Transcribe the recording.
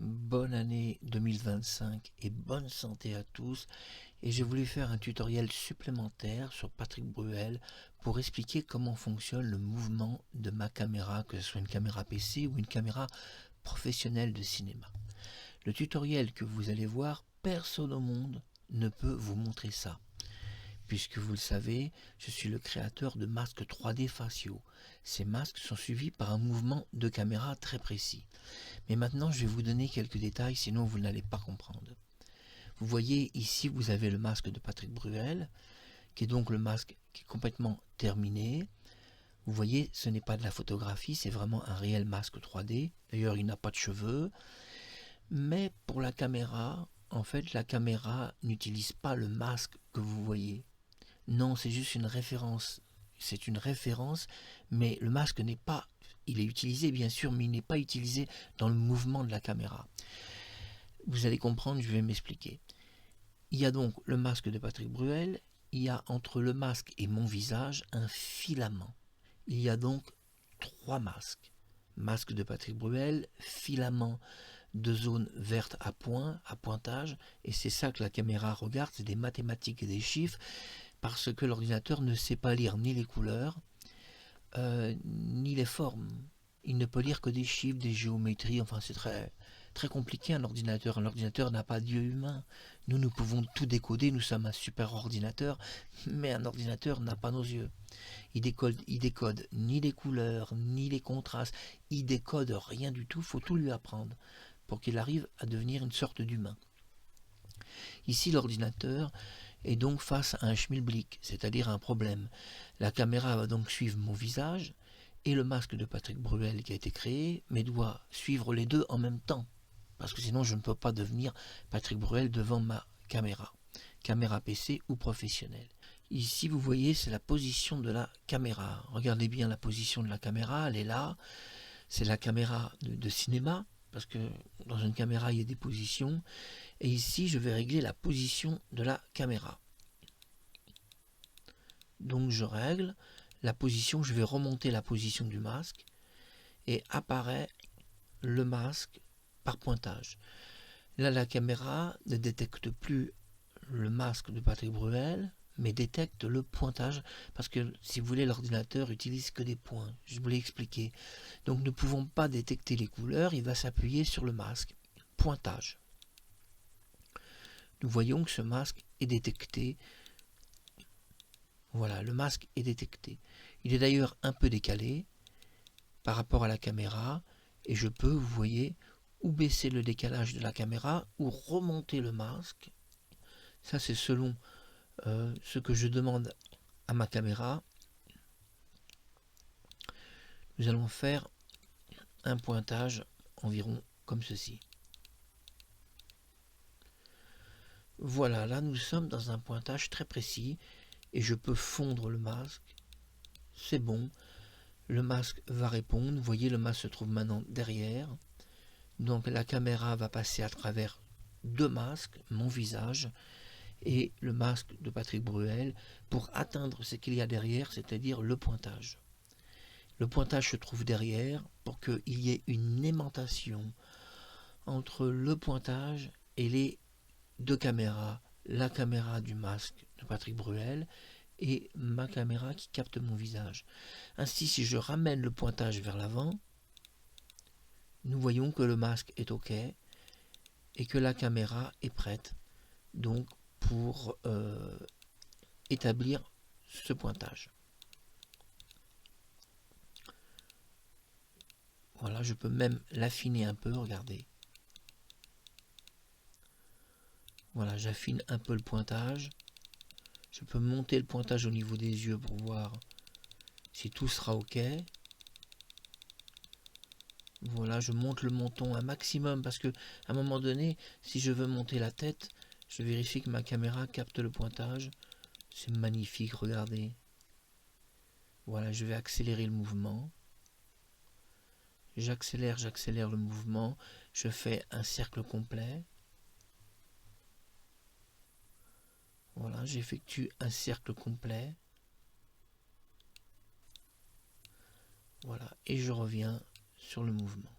Bonne année 2025 et bonne santé à tous. Et j'ai voulu faire un tutoriel supplémentaire sur Patrick Bruel pour expliquer comment fonctionne le mouvement de ma caméra, que ce soit une caméra PC ou une caméra professionnelle de cinéma. Le tutoriel que vous allez voir, personne au monde ne peut vous montrer ça. Puisque vous le savez, je suis le créateur de masques 3D faciaux. Ces masques sont suivis par un mouvement de caméra très précis. Mais maintenant, je vais vous donner quelques détails, sinon vous n'allez pas comprendre. Vous voyez ici, vous avez le masque de Patrick Bruel, qui est donc le masque qui est complètement terminé. Vous voyez, ce n'est pas de la photographie, c'est vraiment un réel masque 3D. D'ailleurs, il n'a pas de cheveux. Mais pour la caméra, en fait, la caméra n'utilise pas le masque que vous voyez. Non, c'est juste une référence. C'est une référence, mais le masque n'est pas... Il est utilisé, bien sûr, mais il n'est pas utilisé dans le mouvement de la caméra. Vous allez comprendre, je vais m'expliquer. Il y a donc le masque de Patrick Bruel. Il y a entre le masque et mon visage un filament. Il y a donc 3 masques. Masque de Patrick Bruel, filament de zone verte à point, à pointage, et c'est ça que la caméra regarde, c'est des mathématiques et des chiffres, parce que l'ordinateur ne sait pas lire ni les couleurs, ni les formes. Il ne peut lire que des chiffres, des géométries, enfin c'est très compliqué un ordinateur. Un ordinateur n'a pas d'yeux humain. Nous pouvons tout décoder, nous sommes un super ordinateur, mais un ordinateur n'a pas nos yeux. Il décode ni les couleurs, ni les contrastes, il décode rien du tout, il faut tout lui apprendre pour qu'il arrive à devenir une sorte d'humain. Ici l'ordinateur est donc face à un schmilblick, c'est-à-dire un problème. La caméra va donc suivre mon visage et le masque de Patrick Bruel qui a été créé, mais doit suivre les deux en même temps, parce que sinon je ne peux pas devenir Patrick Bruel devant ma caméra PC ou professionnelle. Ici vous voyez, c'est la position de la caméra. Regardez bien la position de la caméra, elle est là. C'est la caméra de cinéma, parce que dans une caméra il y a des positions. Et ici je vais régler la position de la caméra. Donc je règle la position, je vais remonter la position du masque et apparaît le masque par pointage. Là la caméra ne détecte plus le masque de Patrick Bruel, mais détecte le pointage, parce que si vous voulez l'ordinateur utilise que des points, je vous l'ai expliqué. Donc nous ne pouvons pas détecter les couleurs, il va s'appuyer sur le masque. Pointage. Nous voyons que ce masque est détecté. Voilà, le masque est détecté. Il est d'ailleurs un peu décalé par rapport à la caméra, et je peux, vous voyez, ou baisser le décalage de la caméra, ou remonter le masque. Ça c'est selon ce que je demande à ma caméra. Nous allons faire un pointage environ comme ceci. Voilà, là nous sommes dans un pointage très précis et je peux fondre le masque. C'est bon, le masque va répondre. Vous voyez, le masque se trouve maintenant derrière. Donc la caméra va passer à travers 2 masques, mon visage et le masque de Patrick Bruel, pour atteindre ce qu'il y a derrière, c'est-à-dire le pointage. Le pointage se trouve derrière pour qu'il y ait une aimantation entre le pointage et les 2 caméras, la caméra du masque de Patrick Bruel et ma caméra qui capte mon visage. Ainsi, si je ramène le pointage vers l'avant, nous voyons que le masque est OK et que la caméra est prête donc pour établir ce pointage. Voilà, je peux même l'affiner un peu, regardez. Voilà, j'affine un peu le pointage. Je peux monter le pointage au niveau des yeux pour voir si tout sera OK. Voilà, je monte le menton un maximum parce que à un moment donné, si je veux monter la tête, je vérifie que ma caméra capte le pointage. C'est magnifique, regardez. Voilà, je vais accélérer le mouvement. J'accélère le mouvement. Je fais un cercle complet. Voilà, j'effectue un cercle complet. Voilà, et je reviens sur le mouvement.